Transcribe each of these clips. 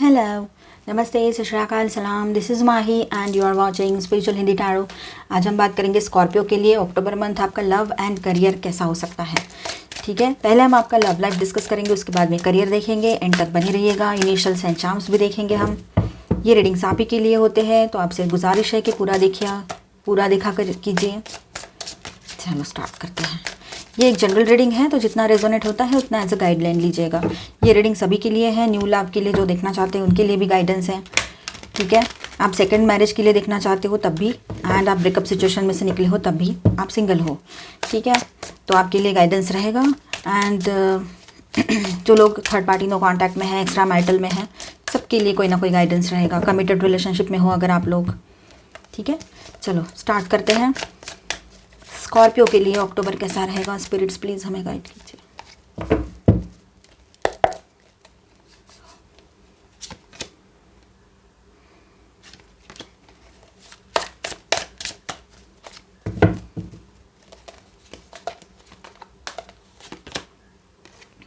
Hello, नमस्ते, सत श्री अकाल, सलाम। This is Mahi and you are watching spiritual Hindi tarot. आज हम बात करेंगे स्कॉर्पियो के लिए अक्टूबर मंथ आपका लव एंड करियर कैसा हो सकता है। ठीक है, पहले हम आपका लव लाइफ डिस्कस करेंगे, उसके बाद में करियर देखेंगे। एंड तक बने रहिएगा। इनिशियल्स एंड चार्म्स भी देखेंगे हम। ये रीडिंग्स आप ही के लिए होते हैं, तो आपसे गुजारिश है कि पूरा देखा कर कीजिए। चलो स्टार्ट करते हैं। ये एक जनरल रीडिंग है, तो जितना रेजोनेट होता है उतना एज अ गाइडलाइन लीजिएगा। ये रीडिंग सभी के लिए है, न्यू लव के लिए जो देखना चाहते हैं उनके लिए भी गाइडेंस है। ठीक है, आप सेकंड मैरिज के लिए देखना चाहते हो तब भी, एंड आप ब्रेकअप सिचुएशन में से निकले हो तब भी, आप सिंगल हो, ठीक है, तो आपके लिए गाइडेंस रहेगा। एंड जो लोग थर्ड पार्टी नो कॉन्टैक्ट में है, एक्स्ट्रा मैरिटल में है, सबके लिए कोई ना कोई गाइडेंस रहेगा। कमिटेड रिलेशनशिप में हो अगर आप लोग, ठीक है। चलो स्टार्ट करते हैं। स्कॉर्पियो के लिए अक्टूबर कैसा रहेगा, स्पिरिट्स प्लीज़ हमें गाइड कीजिए।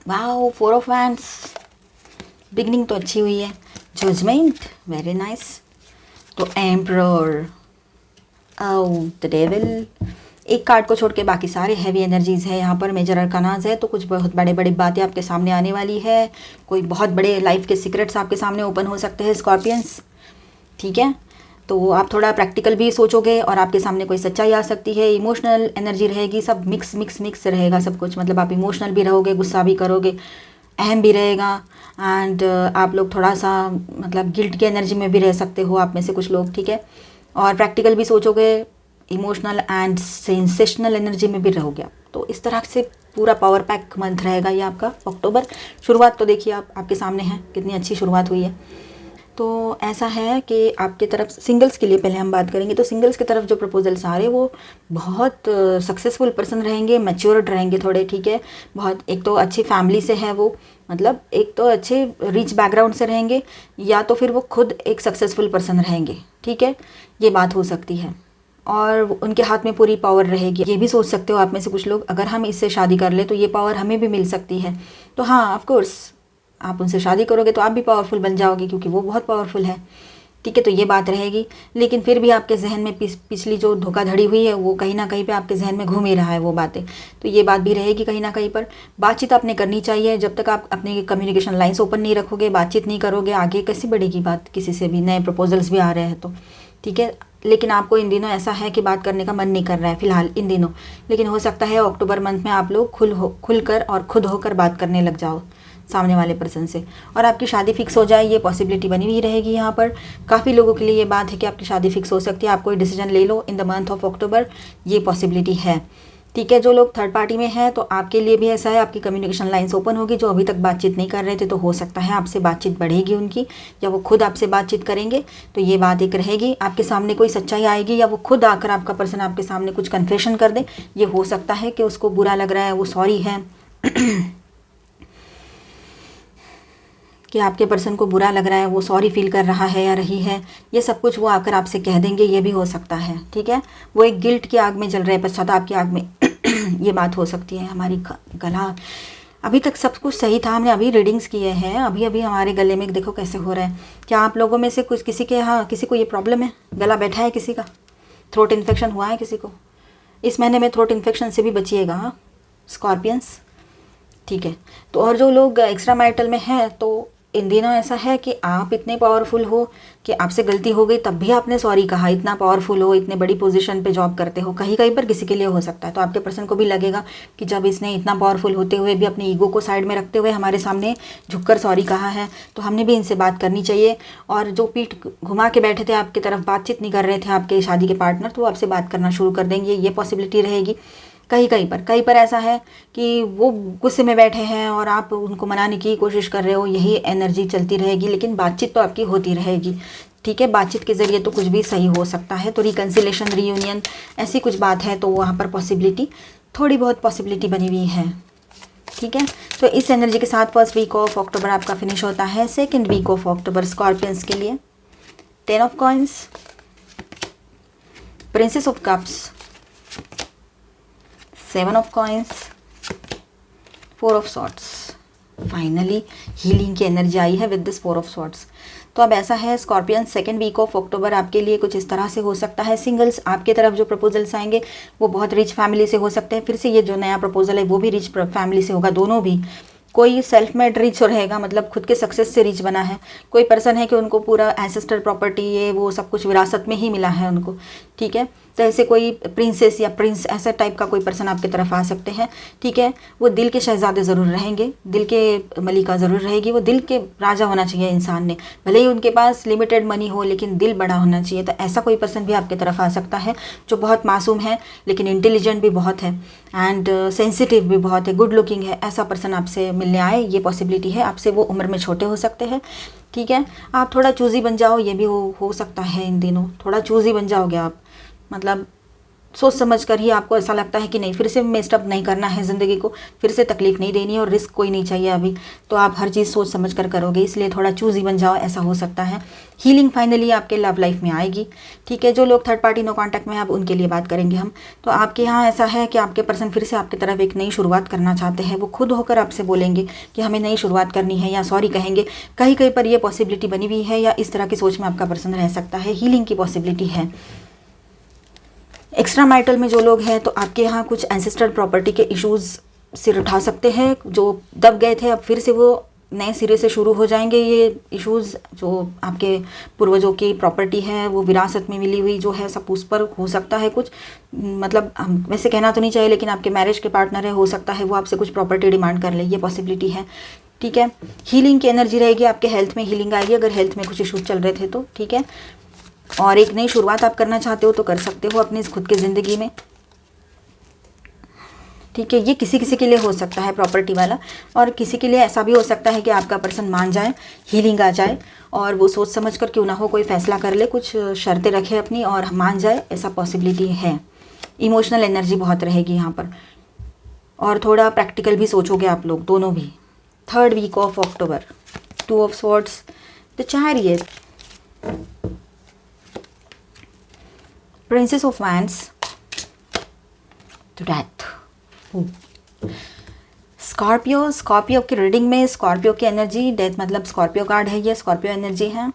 Wow, 4 of wands. बिगनिंग तो अच्छी हुई है। Judgement, very nice. तो एम्परर, ओह द डेविल। एक कार्ड को छोड़ के बाकी सारे हैवी एनर्जीज़ है यहाँ पर। मेजर अरकानाज है, तो कुछ बहुत बड़े बड़ी बातें आपके सामने आने वाली है। कोई बहुत बड़े लाइफ के सीक्रेट्स आपके सामने ओपन हो सकते हैं स्कॉर्पियंस, ठीक है। तो आप थोड़ा प्रैक्टिकल भी सोचोगे और आपके सामने कोई सच्चाई आ सकती है। इमोशनल एनर्जी रहेगी, सब मिक्स मिक्स मिक्स रहेगा सब कुछ। मतलब आप इमोशनल भी रहोगे, गुस्सा भी करोगे, अहम भी रहेगा। एंड आप लोग थोड़ा सा मतलब गिल्ट की एनर्जी में भी रह सकते हो, आप में से कुछ लोग, ठीक है। और प्रैक्टिकल भी सोचोगे, इमोशनल एंड सेंसेशनल एनर्जी में भी रहोगे आप। तो इस तरह से पूरा पावर पैक मंथ रहेगा ये आपका अक्टूबर। शुरुआत तो देखिए आप आपके सामने है, कितनी अच्छी शुरुआत हुई है। तो ऐसा है कि आपके तरफ सिंगल्स के लिए पहले हम बात करेंगे। तो सिंगल्स की तरफ जो प्रपोजल्स आ रहे हैं वो बहुत सक्सेसफुल पर्सन रहेंगे, मैच्योर्ड रहेंगे थोड़े, ठीक है। बहुत, एक तो अच्छी फैमिली से है वो, मतलब एक तो अच्छे रिच बैकग्राउंड से रहेंगे, या तो फिर वो खुद एक सक्सेसफुल पर्सन रहेंगे, ठीक है। ये बात हो सकती है। और उनके हाथ में पूरी पावर रहेगी। ये भी सोच सकते हो आप में से कुछ लोग, अगर हम इससे शादी कर ले तो ये पावर हमें भी मिल सकती है। तो हाँ, ऑफ कोर्स आप उनसे शादी करोगे तो आप भी पावरफुल बन जाओगे, क्योंकि वो बहुत पावरफुल है, ठीक है। तो ये बात रहेगी। लेकिन फिर भी आपके जहन में पिछली जो धोखाधड़ी हुई है वो कहीं ना कहीं पे आपके जहन में घूम ही रहा है वो बातें। तो ये बात भी रहेगी कहीं ना कहीं पर। बातचीत आपने करनी चाहिए। जब तक आप अपने कम्युनिकेशन लाइन्स ओपन नहीं रखोगे, बातचीत नहीं करोगे, आगे कैसी बढ़ेगी बात किसी से भी। नए प्रपोजल्स भी आ रहे हैं तो, ठीक है। लेकिन आपको इन दिनों ऐसा है कि बात करने का मन नहीं कर रहा है फिलहाल इन दिनों। लेकिन हो सकता है अक्टूबर मंथ में आप लोग खुलकर और खुद होकर बात करने लग जाओ सामने वाले पर्सन से, और आपकी शादी फिक्स हो जाए, ये पॉसिबिलिटी बनी हुई रहेगी यहाँ पर। काफ़ी लोगों के लिए ये बात है कि आपकी शादी फिक्स हो सकती है। आप कोई डिसीजन ले लो in the month of October, ये पॉसिबिलिटी है, ठीक है। जो लोग थर्ड पार्टी में हैं तो आपके लिए भी ऐसा है, आपकी कम्युनिकेशन लाइन्स ओपन होगी। जो अभी तक बातचीत नहीं कर रहे थे तो हो सकता है आपसे बातचीत बढ़ेगी उनकी, या वो खुद आपसे बातचीत करेंगे। तो ये बात एक रहेगी, आपके सामने कोई सच्चाई आएगी, या वो खुद आकर आपका पर्सन आपके सामने कुछ कन्फेशन कर दे। ये हो सकता है कि उसको बुरा लग रहा है, वो सॉरी है कि आपके पर्सन को बुरा लग रहा है, वो सॉरी फील कर रहा है या रही है। ये सब कुछ वो आकर आपसे कह देंगे, ये भी हो सकता है, ठीक है। वो एक गिल्ट की आग में जल रहे हैं, पश्चाताप की आग में ये बात हो सकती है। हमारी गला, अभी तक सब कुछ सही था, हमने अभी रीडिंग्स किए हैं, अभी अभी हमारे गले में देखो कैसे हो रहा है। क्या आप लोगों में से कुछ किसी के यहाँ किसी को ये प्रॉब्लम है, गला बैठा है किसी का, थ्रोट इन्फेक्शन हुआ है किसी को? इस महीने में थ्रोट इन्फेक्शन से भी बचिएगा, हाँ स्कॉर्पियंस, ठीक है। तो और जो लोग एक्स्ट्रा मैरिटल में हैं, तो इन दिनों ऐसा है कि आप इतने पावरफुल हो कि आपसे गलती हो गई तब भी आपने सॉरी कहा। इतना पावरफुल हो, इतने बड़ी पोजीशन पे जॉब करते हो, कहीं कहीं पर किसी के लिए हो सकता है। तो आपके पर्सन को भी लगेगा कि जब इसने इतना पावरफुल होते हुए भी अपने ईगो को साइड में रखते हुए हमारे सामने झुककर सॉरी कहा है, तो हमने भी इनसे बात करनी चाहिए। और जो पीठ घुमा के बैठे थे आपकी तरफ, बातचीत नहीं कर रहे थे आपके शादी के पार्टनर, तो आपसे बात करना शुरू कर देंगे, ये पॉसिबिलिटी रहेगी। कहीं पर ऐसा है कि वो गुस्से में बैठे हैं और आप उनको मनाने की कोशिश कर रहे हो, यही एनर्जी चलती रहेगी। लेकिन बातचीत तो आपकी होती रहेगी, ठीक है। बातचीत के ज़रिए तो कुछ भी सही हो सकता है। तो रिकन्सिलेशन, रीयूनियन, ऐसी कुछ बात है तो वहाँ पर पॉसिबिलिटी, थोड़ी बहुत पॉसिबिलिटी बनी हुई है, ठीक है। तो इस एनर्जी के साथ फर्स्ट वीक ऑफ अक्टूबर आपका फिनिश होता है। Second week of October Scorpions के लिए 10 of coins, princess of cups, 7 of coins, 4 of swords, finally healing की एनर्जी आई है विद दिस 4 ऑफ स्वॉर्ड्स। तो अब ऐसा है Scorpion, second week of October आपके लिए कुछ इस तरह से हो सकता है। सिंगल्स, आपके तरफ जो प्रपोजल्स आएंगे वो बहुत रिच फैमिली से हो सकते हैं। फिर से ये जो नया प्रपोजल है वो भी रिच फैमिली से होगा, दोनों भी। कोई सेल्फ मेड रिच रहेगा, मतलब खुद के सक्सेस से रिच बना है। कोई पर्सन है कि उनको पूरा एंसेस्टर प्रॉपर्टी ये वो सब कुछ विरासत में ही मिला है उनको, ठीक है। तो ऐसे कोई प्रिंसेस या प्रिंस ऐसा टाइप का कोई पर्सन आपकी तरफ आ सकते हैं, ठीक है। वो दिल के शहजादे ज़रूर रहेंगे, दिल के मलिका ज़रूर रहेगी, वो दिल के राजा होना चाहिए इंसान ने। भले ही उनके पास लिमिटेड मनी हो लेकिन दिल बड़ा होना चाहिए। तो ऐसा कोई पर्सन भी आपकी तरफ आ सकता है जो बहुत मासूम है लेकिन इंटेलिजेंट भी बहुत है एंड सेंसिटिव भी बहुत है, गुड लुकिंग है। ऐसा पर्सन आपसे मिलने आए, ये पॉसिबिलिटी है। आपसे वो उम्र में छोटे हो सकते हैं, ठीक है। आप थोड़ा चूज़ी बन जाओ, ये भी हो सकता है इन दिनों। थोड़ा चूज़ी बन जाओगे आप, मतलब सोच समझ कर ही आपको ऐसा लगता है कि नहीं, फिर से मेस्टअप नहीं करना है ज़िंदगी को, फिर से तकलीफ नहीं देनी है और रिस्क कोई नहीं चाहिए अभी। तो आप हर चीज़ सोच समझ कर करोगे, इसलिए थोड़ा चूज़ी बन जाओ, ऐसा हो सकता है। हीलिंग फाइनली आपके लव लाइफ में आएगी, ठीक है। जो लोग थर्ड पार्टी नो कॉन्टैक्ट में हैं, अब उनके लिए बात करेंगे हम। तो आपके यहाँ ऐसा है कि आपके पर्सन फिर से आपकी तरफ एक नई शुरुआत करना चाहते हैं। वो खुद होकर आपसे बोलेंगे कि हमें नई शुरुआत करनी है, या सॉरी कहेंगे। कहीं कहीं पर ये पॉसिबिलिटी बनी हुई है, या इस तरह की सोच में आपका पर्सन रह सकता है। हीलिंग की पॉसिबिलिटी है। एक्स्ट्रा मैरिटल में जो लोग हैं, तो आपके यहाँ कुछ एंसेस्टर प्रॉपर्टी के इश्यूज़ सिर उठा सकते हैं, जो दब गए थे अब फिर से वो नए सिरे से शुरू हो जाएंगे। ये इश्यूज़ जो आपके पूर्वजों की प्रॉपर्टी है, वो विरासत में मिली हुई जो है, सब उस पर हो सकता है कुछ, मतलब वैसे कहना तो नहीं चाहिए लेकिन आपके मैरिज के पार्टनर है, हो सकता है वो आपसे कुछ प्रॉपर्टी डिमांड कर ले, ये पॉसिबिलिटी है, ठीक है। हीलिंग की एनर्जी रहेगी, आपके हेल्थ में हीलिंग आएगी अगर हेल्थ में कुछ इशूज़ चल रहे थे तो, ठीक है। और एक नई शुरुआत आप करना चाहते हो तो कर सकते हो अपनी खुद की ज़िंदगी में, ठीक है। ये किसी किसी के लिए हो सकता है प्रॉपर्टी वाला, और किसी के लिए ऐसा भी हो सकता है कि आपका पर्सन मान जाए, हीलिंग आ जाए और वो सोच समझ कर क्यों ना हो कोई फैसला कर ले, कुछ शर्तें रखे अपनी और मान जाए, ऐसा पॉसिबिलिटी है। इमोशनल एनर्जी बहुत रहेगी यहाँ पर, और थोड़ा प्रैक्टिकल भी सोचोगे आप लोग दोनों भी। Third week of October, 2 of swords, the chariot, princess of wands, death. Scorpio की रीडिंग में स्कॉर्पियो की एनर्जी, डेथ मतलब स्कॉर्पियो कार्ड है, ये स्कॉर्पियो एनर्जी है,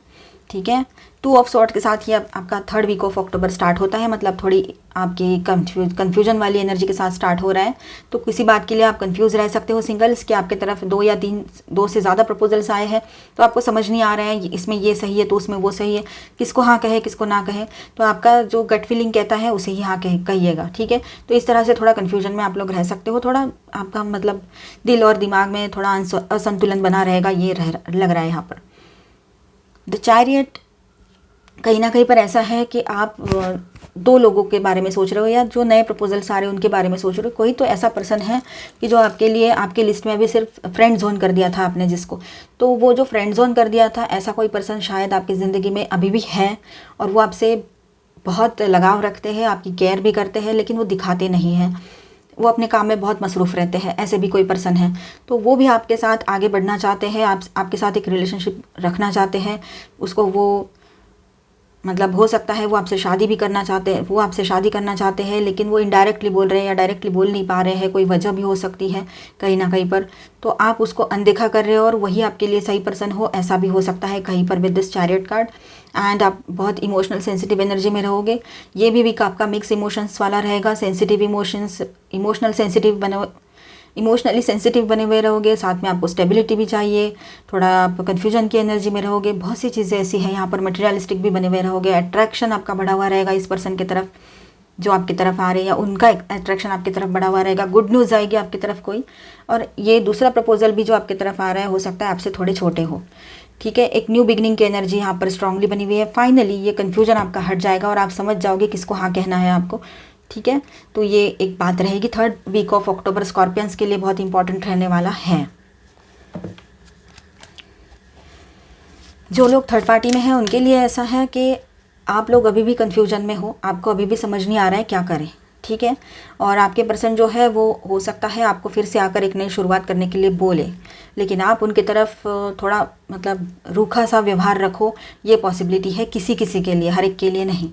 ठीक है। 2 ऑफ स्वॉर्ड के साथ ही आपका third week of October start होता है, मतलब थोड़ी आपकी कन्फ्यूजन वाली एनर्जी के साथ स्टार्ट हो रहा है। तो किसी बात के लिए आप कंफ्यूज रह सकते हो सिंगल्स, कि आपके तरफ 2 या 3, 2 से ज़्यादा प्रपोजल्स आए हैं, तो आपको समझ नहीं आ रहा है इसमें ये सही है तो उसमें वो सही है, किसको हाँ कहे किसको ना कहे। तो आपका जो गट फीलिंग कहता है उसे ही हाँ कहिएगा, ठीक है। तो इस तरह से थोड़ा कन्फ्यूजन में आप लोग रह सकते हो, थोड़ा आपका मतलब दिल और दिमाग में थोड़ा असंतुलन बना रहेगा, ये लग रहा है यहाँ पर। द चैरियट कहीं ना कहीं पर ऐसा है कि आप 2 लोगों के बारे में सोच रहे हो, या जो नए प्रपोजल्स आ रहे हैं उनके बारे में सोच रहे हो। कोई तो ऐसा पर्सन है कि जो आपके लिए आपकी लिस्ट में अभी सिर्फ फ्रेंड जोन कर दिया था आपने जिसको, तो वो जो फ्रेंड जोन कर दिया था, ऐसा कोई पर्सन शायद आपकी ज़िंदगी में अभी भी है, और वो आपसे बहुत लगाव रखते हैं, आपकी केयर भी करते हैं, लेकिन वो दिखाते नहीं हैं, वो अपने काम में बहुत मसरूफ़ रहते हैं। ऐसे भी कोई पर्सन है, तो वो भी आपके साथ आगे बढ़ना चाहते हैं, आपके साथ एक रिलेशनशिप रखना चाहते हैं। उसको वो मतलब हो सकता है वो आपसे शादी भी करना चाहते हैं, वो आपसे शादी करना चाहते हैं, लेकिन वो इनडायरेक्टली बोल रहे हैं या डायरेक्टली बोल नहीं पा रहे हैं, कोई वजह भी हो सकती है कहीं ना कहीं पर। तो आप उसको अनदेखा कर रहे हो और वही आपके लिए सही पर्सन हो, ऐसा भी हो सकता है कहीं पर with this chariot card. And आप बहुत इमोशनल सेंसिटिव एनर्जी में रहोगे, ये भी वीक आपका मिक्स इमोशंस वाला रहेगा, सेंसिटिव इमोशंस, इमोशनली सेंसिटिव बने हुए रहोगे। साथ में आपको स्टेबिलिटी भी चाहिए, थोड़ा आप कन्फ्यूजन की एनर्जी में रहोगे, बहुत सी चीज़ें ऐसी हैं यहाँ पर। मटेरियलिस्टिक भी बने हुए रहोगे, अट्रैक्शन आपका बढ़ा हुआ रहेगा इस पर्सन की तरफ जो आपकी तरफ आ रहे हैं, या उनका अट्रैक्शन आपकी तरफ बढ़ा हुआ रहेगा। गुड न्यूज़ आएगी आपकी तरफ कोई, और ये दूसरा प्रपोजल भी जो आपकी तरफ आ रहा है हो सकता है आपसे थोड़े छोटे हो, ठीक है। एक न्यू बिगनिंग की एनर्जी यहाँ पर स्ट्रांगली बनी हुई है। फाइनली ये कन्फ्यूजन आपका हट जाएगा और आप समझ जाओगे किसको हाँ कहना है आपको, ठीक है। तो ये एक बात रहेगी। Third week of October Scorpions के लिए बहुत इंपॉर्टेंट रहने वाला है। जो लोग थर्ड पार्टी में हैं उनके लिए ऐसा है कि आप लोग अभी भी कंफ्यूजन में हो, आपको अभी भी समझ नहीं आ रहा है क्या करें, ठीक है। और आपके पर्सन जो है वो हो सकता है आपको फिर से आकर एक नई शुरुआत करने के लिए बोले, लेकिन आप उनकी तरफ थोड़ा मतलब रूखा सा व्यवहार रखो, ये पॉसिबिलिटी है किसी किसी के लिए, हर एक के लिए नहीं,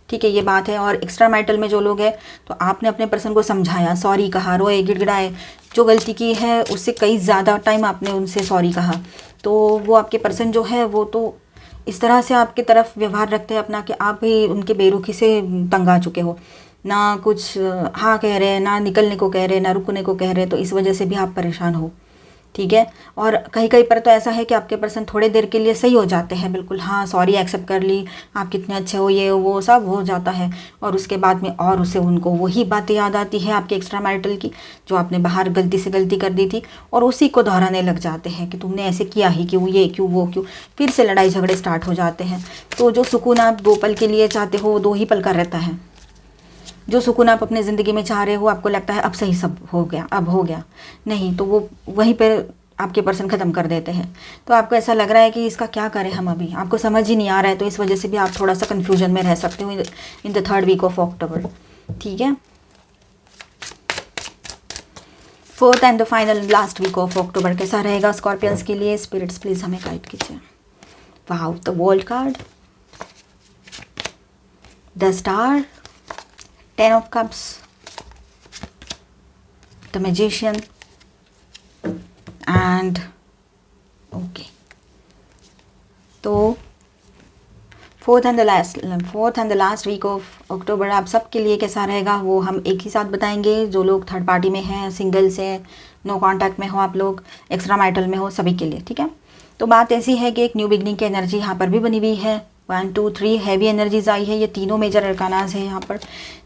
ठीक है, ये बात है। और एक्स्ट्रा मैरिटल में जो लोग हैं, तो आपने अपने पर्सन को समझाया, सॉरी कहा, रोए गिड़गिड़ाए, जो गलती की है उससे कई ज़्यादा टाइम आपने उनसे सॉरी कहा, तो वो आपके पर्सन जो है वो तो इस तरह से आपकी तरफ व्यवहार रखते हैं अपना कि आप भी उनके बेरुखी से तंग आ चुके हो, ना कुछ हाँ कह रहे हैं, ना निकलने को कह रहे हैं, ना रुकने को कह रहे हैं, तो इस वजह से भी आप परेशान हो। ठीक है। और कहीं कहीं पर तो ऐसा है कि आपके पर्सन थोड़े देर के लिए सही हो जाते हैं, बिल्कुल हाँ सॉरी एक्सेप्ट कर ली, आप कितने अच्छे हो, ये वो सब हो जाता है, और उसके बाद में और उसे उनको वही बातें याद आती है आपके एक्स्ट्रा मैरिटल की जो आपने बाहर गलती से गलती कर दी थी, और उसी को दोहराने लग जाते हैं कि तुमने ऐसे किया ही क्यों, ये क्यों, वो क्यों, फिर से लड़ाई झगड़े स्टार्ट हो जाते हैं। तो जो सुकून आप 2 पल के लिए चाहते हो वो 2 ही पल का रहता है। जो सुकून आप अपने ज़िंदगी में चाह रहे हो, आपको लगता है अब सही सब हो गया, अब हो गया, नहीं तो वो वहीं पर आपके पर्सन ख़त्म कर देते हैं। तो आपको ऐसा लग रहा है कि इसका क्या करें हम, अभी आपको समझ ही नहीं आ रहा है, तो इस वजह से भी आप थोड़ा सा कन्फ्यूजन में रह सकते हो in the 3rd week of October. ठीक है। 4th and the final last week of October कैसा रहेगा स्कॉर्पियंस के लिए? स्पिरिट्स प्लीज़ हमें गाइड कीजिए। Wow, the world card, the star, 10 of cups, the magician and okay. तो 4th and the last week of October आप सबके लिए कैसा रहेगा वो हम एक ही साथ बताएंगे। जो लोग थर्ड पार्टी में हैं, सिंगल से, नो कांटेक्ट में हो आप लोग, एक्स्ट्रा मैरिटल में हो, सभी के लिए। ठीक है। तो बात ऐसी है कि एक न्यू बिगनिंग की एनर्जी यहाँ पर भी बनी हुई है। 1 2 3 हैवी एनर्जीज आई है, ये तीनों मेजर अरकानाज है यहाँ पर।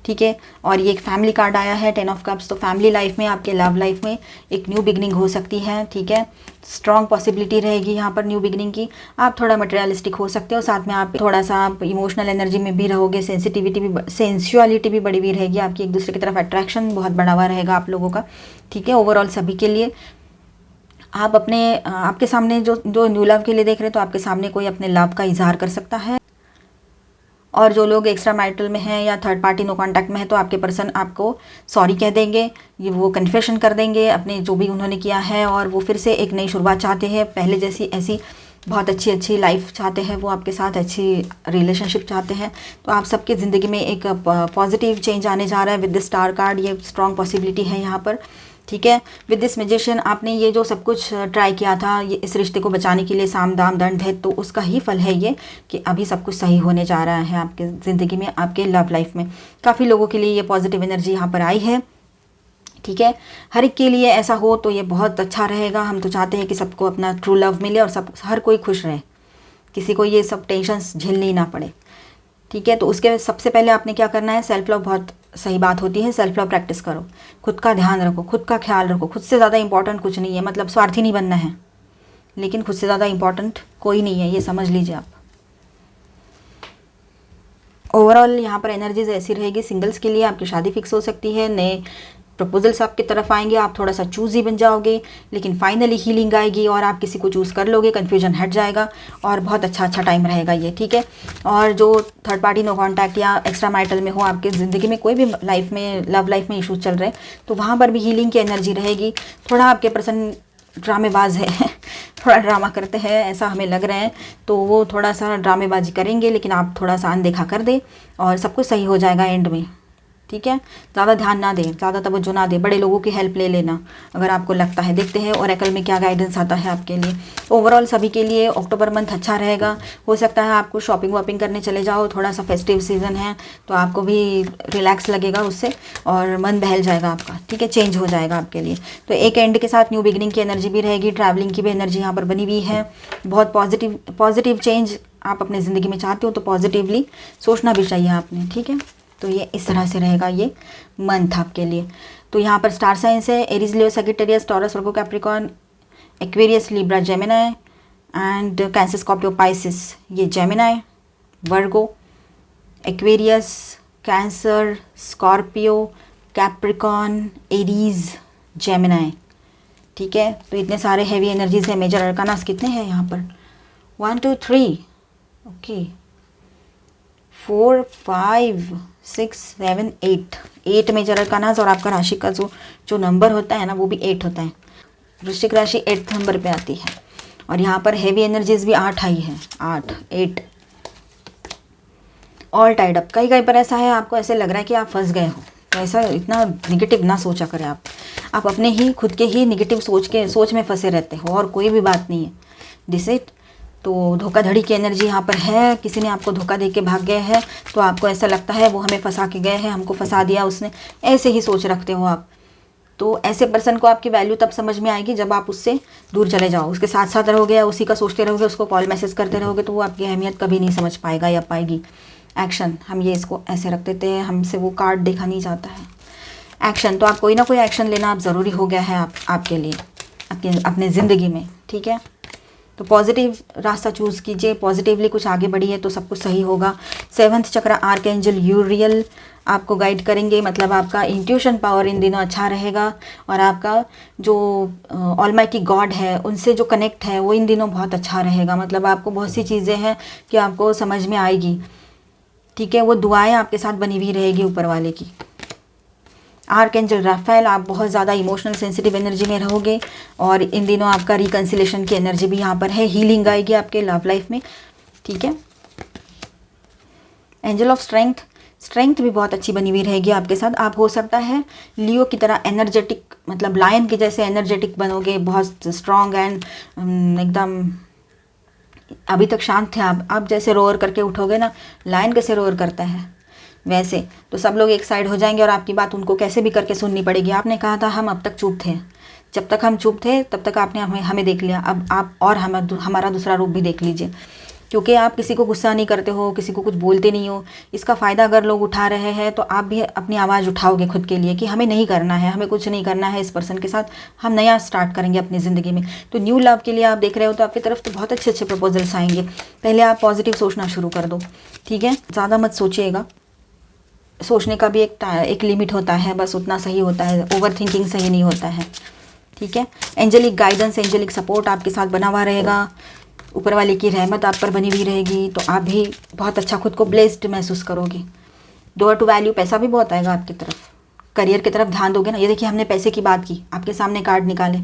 ठीक है। और ये एक फैमिली कार्ड आया है, 10 ऑफ कप्स। तो फैमिली लाइफ में, आपके लव लाइफ में एक न्यू बिगनिंग हो सकती है। ठीक है। स्ट्रॉन्ग पॉसिबिलिटी रहेगी यहाँ पर न्यू बिगनिंग की। आप थोड़ा मटेरियलिस्टिक हो सकते हो, साथ में आप थोड़ा सा आप इमोशनल एनर्जी में भी रहोगे, सेंसुअलिटी भी बढ़ी हुई रहेगी आपकी, एक दूसरे की तरफ अट्रैक्शन बहुत बढ़ा हुआ रहेगा आप लोगों का। ठीक है। ओवरऑल सभी के लिए आप आपके सामने जो न्यू लव के लिए देख रहे हैं, तो आपके सामने कोई अपने लव का इजहार कर सकता है। और जो लोग एक्स्ट्रा मैरिटल में हैं या थर्ड पार्टी नो कांटेक्ट में है, तो आपके पर्सन आपको सॉरी कह देंगे, ये वो कन्फेशन कर देंगे अपने जो भी उन्होंने किया है, और वो फिर से एक नई शुरुआत चाहते हैं, पहले जैसी ऐसी बहुत अच्छी लाइफ चाहते हैं, वो आपके साथ अच्छी रिलेशनशिप चाहते हैं। तो आप सबकी ज़िंदगी में एक पॉजिटिव चेंज आने जा रहा है विद द स्टार कार्ड, ये स्ट्रॉन्ग पॉसिबिलिटी है यहाँ पर। ठीक है। विद दिस मैजिशियन आपने ये जो सब कुछ ट्राई किया था, ये इस रिश्ते को बचाने के लिए, साम दाम दंड भेद, तो उसका ही फल है ये कि अभी सब कुछ सही होने जा रहा है आपके ज़िंदगी में, आपके लव लाइफ में। काफ़ी लोगों के लिए ये पॉजिटिव एनर्जी यहाँ पर आई है। ठीक है। हर एक के लिए ऐसा हो तो ये बहुत अच्छा रहेगा। हम तो चाहते हैं कि सबको अपना ट्रू लव मिले और हर कोई खुश रहे, किसी को ये सब टेंशन्स झेलनी ना पड़े। ठीक है। तो उसके सबसे पहले आपने क्या करना है, सेल्फ लव बहुत सही बात होती है, सेल्फ लव प्रैक्टिस करो, खुद का ध्यान रखो, खुद का ख्याल रखो। खुद से ज़्यादा इंपॉर्टेंट कुछ नहीं है, मतलब स्वार्थी नहीं बनना है, लेकिन खुद से ज़्यादा इंपॉर्टेंट कोई नहीं है, ये समझ लीजिए आप। ओवरऑल यहाँ पर एनर्जीज ऐसी रहेगी, सिंगल्स के लिए आपकी शादी फिक्स हो सकती है, नए प्रपोजल्स आपकी तरफ आएंगे, आप थोड़ा सा चूज़ी बन जाओगे, लेकिन फाइनली हीलिंग आएगी और आप किसी को चूज़ कर लोगे, कन्फ्यूजन हट जाएगा और बहुत अच्छा टाइम रहेगा ये। ठीक है। और जो थर्ड पार्टी नो कॉन्टैक्ट या एक्स्ट्रा मैरिटल में हो, आपके ज़िंदगी में कोई भी लाइफ में, लव लाइफ में इशूज़ चल रहे हैं, तो वहाँ पर भी हीलिंग की एनर्जी रहेगी। थोड़ा आपके पर्सन ड्रामेबाज है थोड़ा ड्रामा करते हैं ऐसा हमें लग रहा है, तो वो थोड़ा सा ड्रामेबाजी करेंगे, लेकिन आप थोड़ा सा अनदेखा कर दें और सब कुछ सही हो जाएगा एंड में। ठीक है। ज़्यादा ध्यान ना दें, ज़्यादा तवज्जो ना दें, बड़े लोगों की हेल्प ले लेना अगर आपको लगता है। देखते हैं ओरेकल में क्या गाइडेंस आता है आपके लिए। ओवरऑल सभी के लिए अक्टूबर मंथ अच्छा रहेगा। हो सकता है आपको शॉपिंग वॉपिंग करने चले जाओ, थोड़ा सा फेस्टिव सीज़न है तो आपको भी रिलैक्स लगेगा उससे और मन बहल जाएगा आपका। ठीक है। चेंज हो जाएगा आपके लिए। तो एक एंड के साथ न्यू बिगनिंग की एनर्जी भी रहेगी, ट्रैवलिंग की भी एनर्जी यहाँ पर बनी हुई है। बहुत पॉजिटिव चेंज आप अपनी ज़िंदगी में चाहते हो तो पॉजिटिवली सोचना भी चाहिए आपने। ठीक है। तो ये इस तरह से रहेगा ये मंथ आपके लिए। तो यहाँ पर स्टार साइंस है Aries, Leo, Sagittarius, Taurus, Virgo, Capricorn, Aquarius, Libra, Gemini and Cancer, Scorpio, Pisces. ये Gemini, Virgo, Aquarius, Cancer, Scorpio, Capricorn, Aries, Gemini. ठीक है। तो इतने सारे हैवी एनर्जीज है। मेजर अरकानास कितने हैं यहाँ पर? 1 2 3 ओके 4 5 6 7 8 मेजर अरकानास। और आपका राशि का जो नंबर होता है ना, वो भी 8 होता है। वृश्चिक राशि 8th नंबर पे आती है। और यहाँ पर हैवी एनर्जीज भी 8 आई है, 8 ऑल टाइड अप। कई पर ऐसा है, आपको ऐसे लग रहा है कि आप फंस गए हो, तो ऐसा इतना निगेटिव ना सोचा करें आप। आप अपने ही खुद के ही निगेटिव सोच में फंसे रहते हो और कोई भी बात नहीं है। This it. तो धोखाधड़ी की एनर्जी यहाँ पर है, किसी ने आपको धोखा दे के भाग गए हैं, तो आपको ऐसा लगता है वो हमें फंसा के गए हैं, हमको फंसा दिया उसने, ऐसे ही सोच रखते हो आप। तो ऐसे पर्सन को आपकी वैल्यू तब समझ में आएगी जब आप उससे दूर चले जाओ, उसके साथ साथ रहोगे या उसी का सोचते रहोगे, उसको कॉल मैसेज करते रहोगे, तो वो आपकी अहमियत कभी नहीं समझ पाएगा या पाएगी। एक्शन, हम ये इसको ऐसे रख देते हैं, हमसे वो कार्ड देखा नहीं जाता है। एक्शन, तो आप कोई ना कोई एक्शन लेना आप ज़रूरी हो गया है आपके लिए अपने ज़िंदगी में, ठीक है। तो पॉजिटिव रास्ता चूज़ कीजिए, पॉजिटिवली कुछ आगे बढ़िए तो सब कुछ सही होगा। 7th चक्र आर्कएंजल यूरियल आपको गाइड करेंगे, मतलब आपका इंट्यूशन पावर इन दिनों अच्छा रहेगा और आपका जो ऑलमाइटी गॉड है उनसे जो कनेक्ट है वो इन दिनों बहुत अच्छा रहेगा। मतलब आपको बहुत सी चीज़ें हैं कि आपको समझ में आएगी, ठीक है। वो दुआएं आपके साथ बनी हुई रहेगी ऊपर वाले की। आर्कएंजल राफेल, आप बहुत ज़्यादा इमोशनल सेंसिटिव एनर्जी में रहोगे और इन दिनों आपका रिकन्सिलेशन की एनर्जी भी यहाँ पर है, हीलिंग आएगी आपके लव लाइफ में, ठीक है। एंजल ऑफ स्ट्रेंथ भी बहुत अच्छी बनी हुई रहेगी आपके साथ। आप हो सकता है लियो की तरह एनर्जेटिक, मतलब लायन के जैसे एनर्जेटिक बनोगे, बहुत स्ट्रॉन्ग एंड एकदम। अभी तक शांत थे आप, अब जैसे रोर करके उठोगे ना, लायन कैसे रोर करता है वैसे, तो सब लोग एक साइड हो जाएंगे और आपकी बात उनको कैसे भी करके सुननी पड़ेगी। आपने कहा था हम अब तक चुप थे, जब तक हम चुप थे तब तक आपने हमें देख लिया, अब आप और हमारा दूसरा रूप भी देख लीजिए। क्योंकि आप किसी को गुस्सा नहीं करते हो, किसी को कुछ बोलते नहीं हो, इसका फ़ायदा अगर लोग उठा रहे हैं तो आप भी अपनी आवाज़ उठाओगे खुद के लिए कि हमें नहीं करना है, हमें कुछ नहीं करना है इस पर्सन के साथ, हम नया स्टार्ट करेंगे अपनी ज़िंदगी में। तो न्यू लव के लिए आप देख रहे हो तो आपकी तरफ तो बहुत अच्छे अच्छे प्रपोजल्स आएंगे। पहले आप पॉजिटिव सोचना शुरू कर दो, ठीक है। ज़्यादा मत सोचिएगा, सोचने का भी एक लिमिट होता है, बस उतना सही होता है, ओवर थिंकिंग सही नहीं होता है, ठीक है। एंजेलिक गाइडेंस, एंजेलिक सपोर्ट आपके साथ बना हुआ रहेगा, ऊपर वाले की रहमत आप पर बनी हुई रहेगी, तो आप भी बहुत अच्छा खुद को ब्लेस्ड महसूस करोगे। डोर टू वैल्यू, पैसा भी बहुत आएगा आपकी तरफ, करियर की तरफ ध्यान दोगे ना। ये देखिए हमने पैसे की बात की, आपके सामने कार्ड निकाले,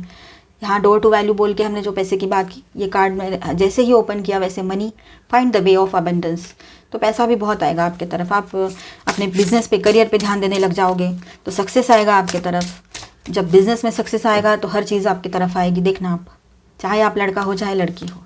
यहाँ डोर टू वैल्यू बोल के हमने जो पैसे की बात की, ये कार्ड में जैसे ही ओपन किया वैसे money, find the way of abundance, तो पैसा भी बहुत आएगा आपके तरफ। आप अपने बिजनेस पे, करियर पे ध्यान देने लग जाओगे तो सक्सेस आएगा आपके तरफ। जब बिजनेस में सक्सेस आएगा तो हर चीज़ आपकी तरफ आएगी, देखना आप, चाहे आप लड़का हो चाहे लड़की हो,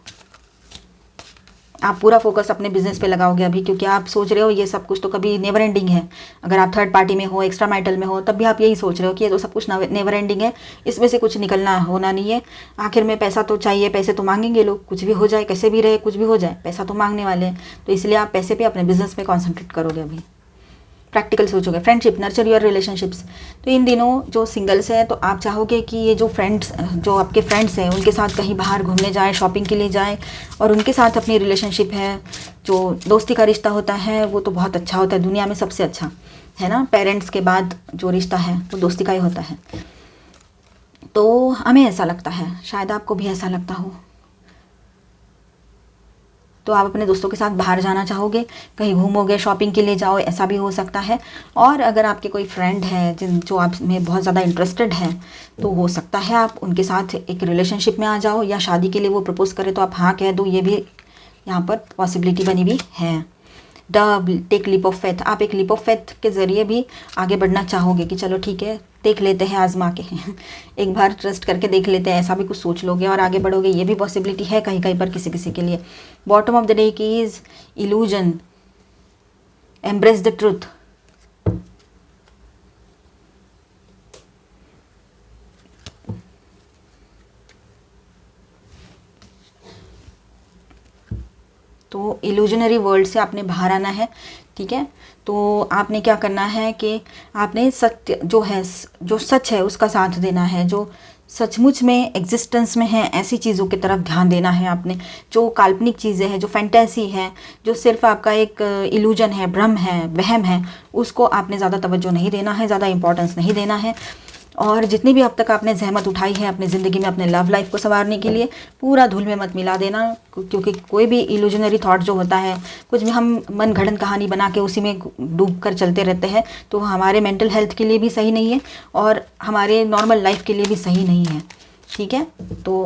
आप पूरा फोकस अपने बिजनेस पे लगाओगे अभी, क्योंकि आप सोच रहे हो ये सब कुछ तो कभी नेवर एंडिंग है। अगर आप थर्ड पार्टी में हो, एक्स्ट्रा मैरिटल में हो, तब भी आप यही सोच रहे हो कि ये तो सब कुछ नेवर एंडिंग है, इसमें से कुछ निकलना होना नहीं है, आखिर में पैसा तो चाहिए, पैसे तो मांगेंगे लोग, कुछ भी हो जाए, कैसे भी रहे, कुछ भी हो जाए, पैसा तो मांगने वाले हैं। तो इसलिए आप पैसे पे, अपने बिजनेस पे कॉन्सेंट्रेट करोगे अभी, प्रैक्टिकल सोचोगे। फ्रेंडशिप, नर्चर योर रिलेशनशिप्स, तो इन दिनों जो सिंगल्स हैं तो आप चाहोगे कि ये जो आपके फ्रेंड्स हैं उनके साथ कहीं बाहर घूमने जाएं, शॉपिंग के लिए जाएं, और उनके साथ अपनी रिलेशनशिप है, जो दोस्ती का रिश्ता होता है वो तो बहुत अच्छा होता है, दुनिया में सबसे अच्छा है ना। पेरेंट्स के बाद जो रिश्ता है वो दोस्ती का ही होता है। तो हमें ऐसा लगता है, शायद आपको भी ऐसा लगता हो, तो आप अपने दोस्तों के साथ बाहर जाना चाहोगे, कहीं घूमोगे, शॉपिंग के लिए जाओ, ऐसा भी हो सकता है। और अगर आपके कोई फ्रेंड है जो आप में बहुत ज़्यादा इंटरेस्टेड है, तो हो सकता है आप उनके साथ एक रिलेशनशिप में आ जाओ, या शादी के लिए वो प्रपोज करे तो आप हाँ कह दो, ये भी यहाँ पर पॉसिबिलिटी बनी हुई है। टेक लीप ऑफ फेथ, आप एक लीप ऑफ फेथ के ज़रिए भी आगे बढ़ना चाहोगे कि चलो ठीक है, देख लेते हैं आजमा के एक बार ट्रस्ट करके देख लेते हैं, ऐसा भी कुछ सोच लोगे और आगे बढ़ोगे, ये भी पॉसिबिलिटी है कहीं कहीं पर किसी किसी के लिए। बॉटम ऑफ द डे की is illusion, embrace the truth. तो इल्यूजनरी वर्ल्ड से आपने बाहर आना है, ठीक है। तो आपने क्या करना है कि आपने सत्य जो है, जो सच है उसका साथ देना है, जो सचमुच में एग्जिस्टेंस में है ऐसी चीज़ों की तरफ ध्यान देना है आपने। जो काल्पनिक चीज़ें हैं, जो फैंटेसी है, जो सिर्फ आपका एक इल्यूजन है, भ्रम है, वहम है, उसको आपने ज़्यादा तवज्जो नहीं देना है, ज़्यादा इंपॉर्टेंस नहीं देना है। और जितनी भी अब तक आपने जहमत उठाई है अपनी ज़िंदगी में अपने लव लाइफ को संवारने के लिए, पूरा धूल में मत मिला देना, क्योंकि कोई भी इल्यूजनरी थॉट जो होता है, कुछ भी हम मन घड़न कहानी बना के उसी में डूब कर चलते रहते हैं, तो हमारे मेंटल हेल्थ के लिए भी सही नहीं है और हमारे नॉर्मल लाइफ के लिए भी सही नहीं है, ठीक है। तो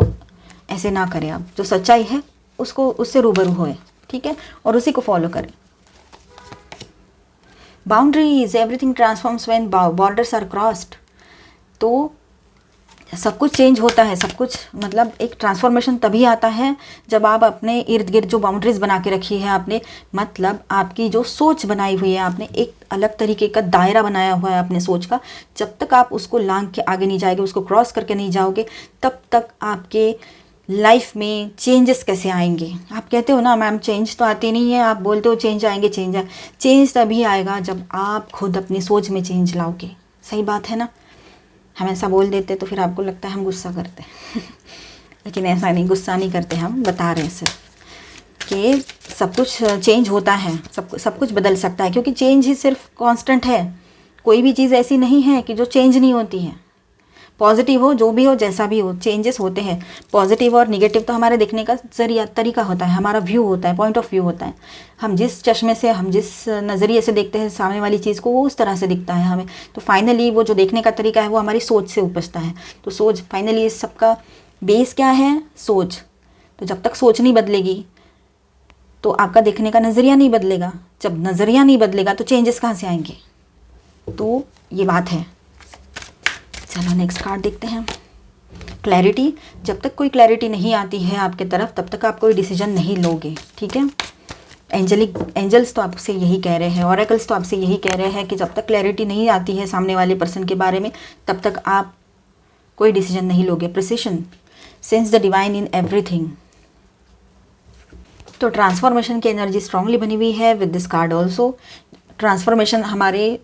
ऐसे ना करें, आप जो सच्चाई है उससे रूबरू होए, ठीक है, और उसी को फॉलो करें। Boundaries, everything transforms when borders are crossed. तो सब कुछ चेंज होता है, सब कुछ मतलब एक ट्रांसफॉर्मेशन तभी आता है जब आप अपने इर्द गिर्द जो बाउंड्रीज बना के रखी है आपने, मतलब आपकी जो सोच बनाई हुई है आपने, एक अलग तरीके का दायरा बनाया हुआ है अपने सोच का, जब तक आप उसको लांघ के आगे नहीं जाएंगे, उसको क्रॉस करके नहीं जाओगे, तब तक आपके लाइफ में चेंजेस कैसे आएंगे। आप कहते हो ना मैम चेंज तो आती नहीं है, आप बोलते हो चेंज आएंगे, चेंज तभी आएगा जब आप खुद अपनी सोच में चेंज लाओगे। सही बात है ना। हम ऐसा बोल देते तो फिर आपको लगता है हम गुस्सा करते हैं लेकिन ऐसा नहीं, गुस्सा नहीं करते, हम बता रहे हैं सिर्फ कि सब कुछ चेंज होता है, सब कुछ बदल सकता है, क्योंकि चेंज ही सिर्फ कांस्टेंट है। कोई भी चीज़ ऐसी नहीं है कि जो चेंज नहीं होती है। पॉजिटिव हो, जो भी हो, जैसा भी हो, चेंजेस होते हैं। पॉजिटिव और निगेटिव तो हमारे देखने का जरिया तरीका होता है, हमारा व्यू होता है, पॉइंट ऑफ व्यू होता है। हम जिस चश्मे से, हम जिस नज़रिए से देखते हैं सामने वाली चीज़ को, वो उस तरह से दिखता है हमें। तो फाइनली वो जो देखने का तरीका है वो हमारी सोच से उपजता है। तो सोच, फाइनली इस सबका बेस क्या है? सोच। तो जब तक सोच नहीं बदलेगी तो आपका देखने का नज़रिया नहीं बदलेगा। जब नज़रिया नहीं बदलेगा तो चेंजेस कहाँ से आएंगे? तो ये बात है। चलो नेक्स्ट कार्ड देखते हैं। क्लैरिटी। जब तक कोई क्लैरिटी नहीं आती है आपके तरफ, तब तक आप कोई डिसीजन नहीं लोगे, ठीक है। एंजल्स तो आपसे यही कह रहे हैं, ऑरेकल्स तो आपसे यही कह रहे हैं कि जब तक क्लैरिटी नहीं आती है सामने वाले पर्सन के बारे में, तब तक आप कोई डिसीजन नहीं लोगे। Precision. Sense the divine in everything. तो ट्रांसफॉर्मेशन की एनर्जी स्ट्रांगली बनी हुई है with this card also. Transformation हमारे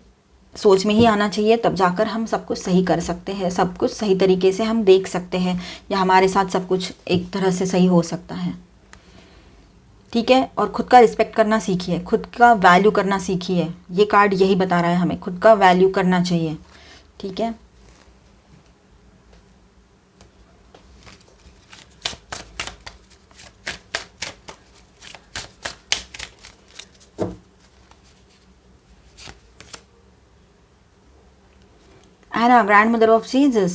सोच में ही आना चाहिए, तब जाकर हम सब कुछ सही कर सकते हैं, सब कुछ सही तरीके से हम देख सकते हैं, या हमारे साथ सब कुछ एक तरह से सही हो सकता है, ठीक है। और खुद का रिस्पेक्ट करना सीखिए, खुद का वैल्यू करना सीखिए। ये कार्ड यही बता रहा है हमें, खुद का वैल्यू करना चाहिए, ठीक है। Anna, grandmother of Jesus,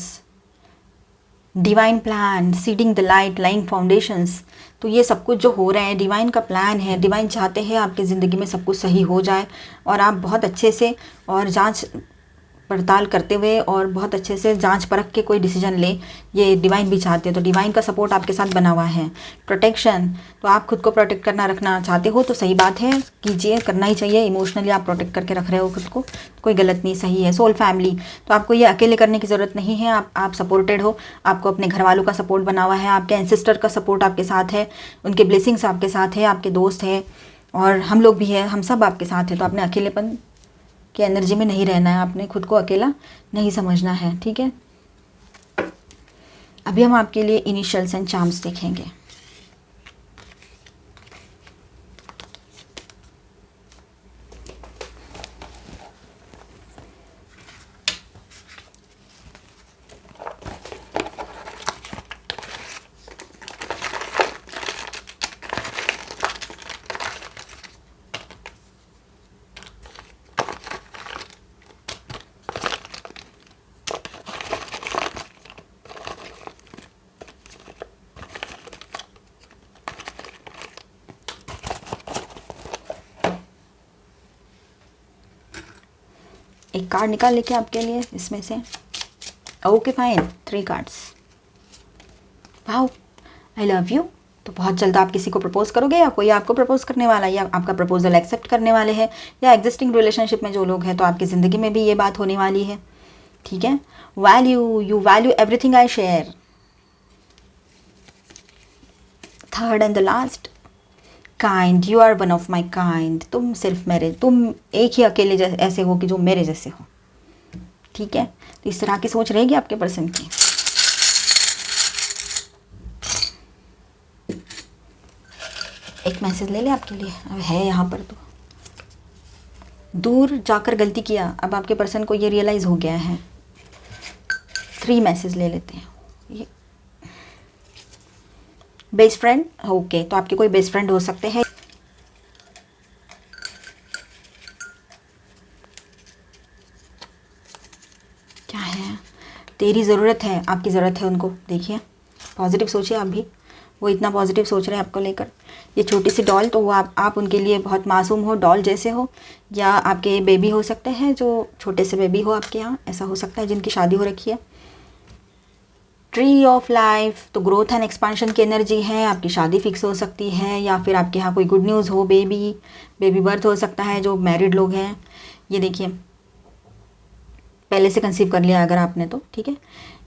divine plan, seeding the light, lying foundations. तो ये सब कुछ जो हो रहा है डिवाइन का प्लान है। डिवाइन चाहते हैं आपकी ज़िंदगी में सब कुछ सही हो जाए, और आप बहुत अच्छे से और जांच पड़ताल करते हुए और बहुत अच्छे से जांच परख के कोई डिसीजन ले, ये डिवाइन भी चाहते हैं। तो डिवाइन का सपोर्ट आपके साथ बना हुआ है। प्रोटेक्शन। तो आप खुद को प्रोटेक्ट करना रखना चाहते हो तो सही बात है, कीजिए, करना ही चाहिए। इमोशनली आप प्रोटेक्ट करके रख रहे हो खुद को, कोई गलत नहीं, सही है। Soul family. तो आपको ये अकेले करने की ज़रूरत नहीं है, आप सपोर्टेड हो। आपको अपने घर वालों का सपोर्ट बना हुआ है, आपके एंसेस्टर का सपोर्ट आपके साथ है, उनके ब्लेसिंग्स आपके साथ है, आपके दोस्त हैं, और हम लोग भी हैं, हम सब आपके साथ हैं। तो आपने अकेलेपन की एनर्जी में नहीं रहना है, आपने खुद को अकेला नहीं समझना है, ठीक है। अभी हम आपके लिए इनिशियल्स एंड चार्म्स देखेंगे। एक कार्ड निकाल लेके आपके लिए इसमें से। Okay fine, 3 cards. Wow, I love you. तो बहुत जल्द आप किसी को प्रपोज करोगे, या कोई आपको प्रपोज करने वाला है, या आपका प्रपोजल एक्सेप्ट करने वाले हैं, या एग्जिस्टिंग रिलेशनशिप में जो लोग हैं तो आपकी ज़िंदगी में भी ये बात होने वाली है, ठीक है। Value, you value everything I share. Third and the last, kind, you are one of my kind. तुम सिर्फ मेरे, तुम एक ही अकेले ऐसे हो कि जो मेरे जैसे हो, ठीक है। तो इस तरह की सोच रहेगी आपके पर्सन की। एक मैसेज ले ले आपके लिए, अब है यहाँ पर। तो दूर जाकर गलती किया, अब आपके पर्सन को ये रियलाइज़ हो गया है। 3 मैसेज ले लेते हैं। ये बेस्ट फ्रेंड, ओके, तो आपके कोई बेस्ट फ्रेंड हो सकते हैं। क्या है? तेरी ज़रूरत है, आपकी ज़रूरत है उनको। देखिए, पॉजिटिव सोचिए आप भी। वो इतना पॉजिटिव सोच रहे हैं आपको लेकर। ये छोटी सी डॉल, तो वो आप उनके लिए बहुत मासूम हो, डॉल जैसे हो, या आपके बेबी हो सकते हैं, जो छोटे से बेबी हो आपके यहाँ, ऐसा हो सकता है, जिनकी शादी हो रखी है। ट्री ऑफ लाइफ तो ग्रोथ एंड एक्सपांशन की एनर्जी है, आपकी शादी फिक्स हो सकती है या फिर आपके यहाँ कोई गुड न्यूज़ हो, बेबी बर्थ हो सकता है जो मैरिड लोग हैं। ये देखिए पहले से कंसीव कर लिया अगर आपने तो ठीक है।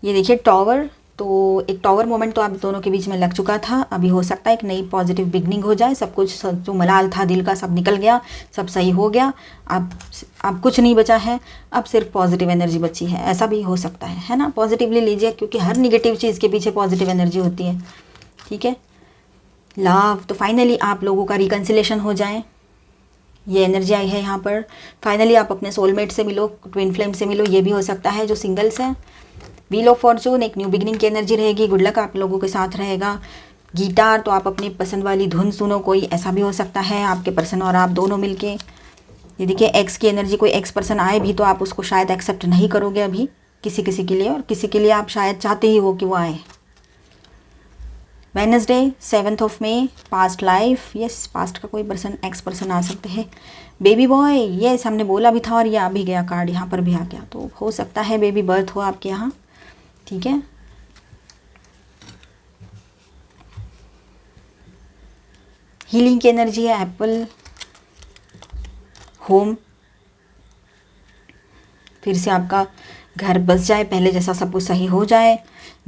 ये देखिए टॉवर, तो एक टॉवर मोमेंट तो आप दोनों के बीच में लग चुका था, अभी हो सकता है एक नई पॉजिटिव बिगनिंग हो जाए, सब कुछ जो मलाल था दिल का सब निकल गया, सब सही हो गया, अब कुछ नहीं बचा है, अब सिर्फ पॉजिटिव एनर्जी बची है, ऐसा भी हो सकता है ना। पॉजिटिवली लीजिए क्योंकि हर निगेटिव चीज़ के पीछे पॉजिटिव एनर्जी होती है, ठीक है। लव तो फाइनली आप लोगों का रिकन्सिलेशन हो जाए, ये एनर्जी आई है यहाँ पर। फाइनली आप अपने सोलमेट से मिलो, ट्विन फ्लेम से मिलो, ये भी हो सकता है जो सिंगल्स हैं। व्हील ऑफ फॉर्चून एक न्यू बिगनिंग की एनर्जी रहेगी, गुड लक आप लोगों के साथ रहेगा। गिटार तो आप अपनी पसंद वाली धुन सुनो कोई, ऐसा भी हो सकता है आपके पर्सन और आप दोनों मिलके। ये देखिए एक्स की एनर्जी, कोई एक्स पर्सन आए भी तो आप उसको शायद एक्सेप्ट नहीं करोगे अभी किसी किसी के लिए, और किसी के लिए आप शायद चाहते ही हो कि वो आए। वेडनेसडे 7 मई, पास्ट लाइफ, यस पास्ट का कोई पर्सन एक्स पर्सन आ सकते हैं। बेबी बॉय, यस हमने बोला भी था और ये आ भी गया कार्ड, यहाँ पर भी आ गया, तो हो सकता है बेबी बर्थ हो आपके यहाँ, ठीक है। हीलिंग की एनर्जी है, एप्पल, होम, फिर से आपका घर बस जाए, पहले जैसा सब कुछ सही हो जाए।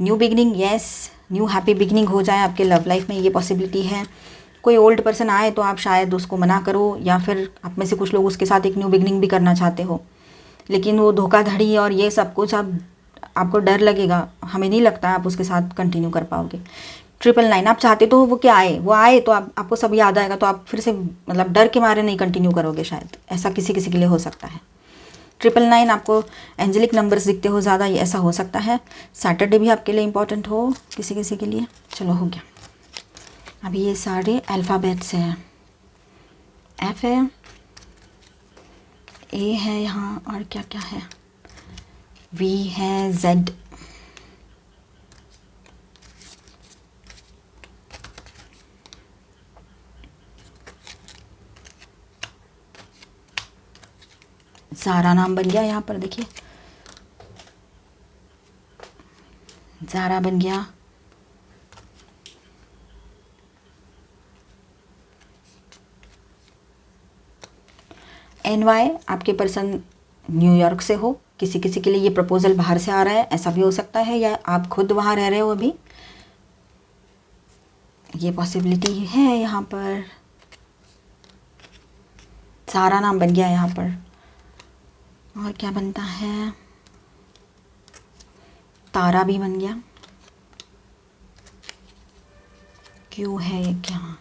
New beginning, yes new happy beginning हो जाए आपके लव लाइफ में, ये पॉसिबिलिटी है। कोई ओल्ड पर्सन आए तो आप शायद उसको मना करो, या फिर आप में से कुछ लोग उसके साथ एक न्यू बिगनिंग भी करना चाहते हो, लेकिन वो धोखाधड़ी और ये सब कुछ आपको डर लगेगा, हमें नहीं लगता आप उसके साथ कंटिन्यू कर पाओगे। 999 आप चाहते तो वो क्या आए, वो आए तो आपको सब याद आएगा, तो आप फिर से मतलब डर के मारे नहीं कंटिन्यू करोगे शायद, ऐसा किसी किसी के लिए हो सकता है। 999 आपको एंजेलिक नंबर्स दिखते हो ज़्यादा, ये ऐसा हो सकता है। सैटरडे भी आपके लिए इम्पॉर्टेंट हो किसी किसी के लिए। चलो हो गया, अभी ये सारे अल्फ़ाबेट्स हैं, एफ है, ए है यहाँ, और क्या क्या है, वी है, जेड, ज़ारा नाम बन गया यहाँ पर, देखिए ज़ारा बन गया। NY आपके पर्सन न्यूयॉर्क से हो, किसी किसी के लिए ये प्रपोजल बाहर से आ रहा है, ऐसा भी हो सकता है, या आप खुद वहाँ रह रहे हो अभी, ये पॉसिबिलिटी है यहाँ पर। सारा नाम बन गया यहाँ पर, और क्या बनता है, तारा भी बन गया, क्यों है ये क्या,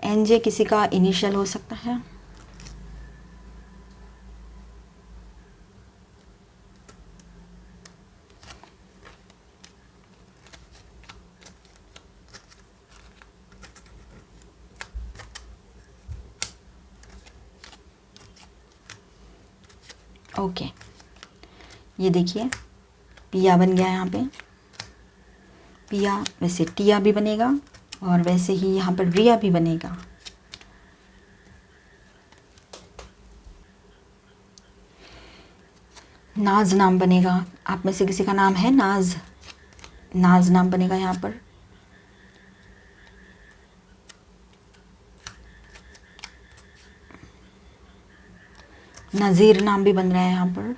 NJ किसी का इनिशियल हो सकता है। ओके ये देखिए पिया बन गया यहाँ पे, पिया वैसे टिया भी बनेगा, और वैसे ही यहाँ पर रिया भी बनेगा। नाज नाम बनेगा, आप में से किसी का नाम है नाज, नाज नाम बनेगा यहाँ पर। नज़ीर नाम भी बन रहा है यहाँ पर।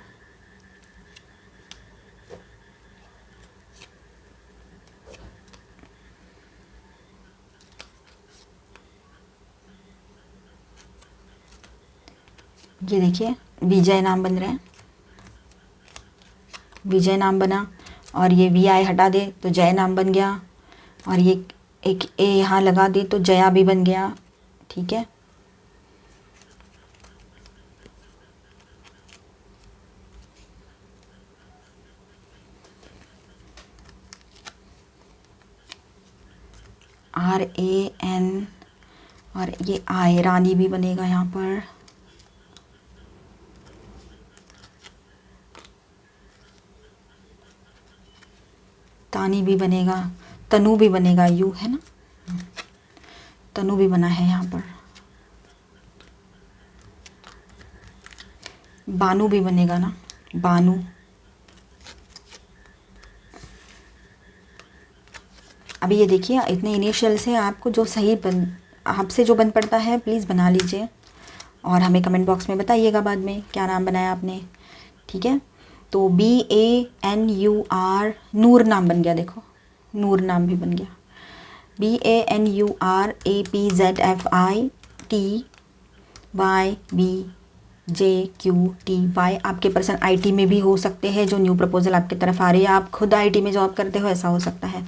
ये देखिए विजय नाम बन रहा है, विजय नाम बना, और ये VI हटा दे तो जय नाम बन गया, और ये एक ए यहाँ लगा दे तो जया भी बन गया, ठीक है। RAN, और ये आय रानी भी बनेगा यहाँ पर। तानी भी बनेगा, तनु भी बनेगा, यू है ना, तनु भी बना है यहाँ पर। बानू भी बनेगा ना, बानू, अभी ये देखिए, इतने इनिशियल से आपको जो सही आपसे जो बन पड़ता है प्लीज़ बना लीजिए, और हमें कमेंट बॉक्स में बताइएगा बाद में क्या नाम बनाया आपने, ठीक है। तो BANUR, नूर नाम बन गया, देखो नूर नाम भी बन गया। BANURAPZFITYBJQTY। आपके पर्सन IT में भी हो सकते हैं, जो न्यू प्रपोजल आपकी तरफ आ रही है, आप खुद IT में जॉब करते हो, ऐसा हो सकता है,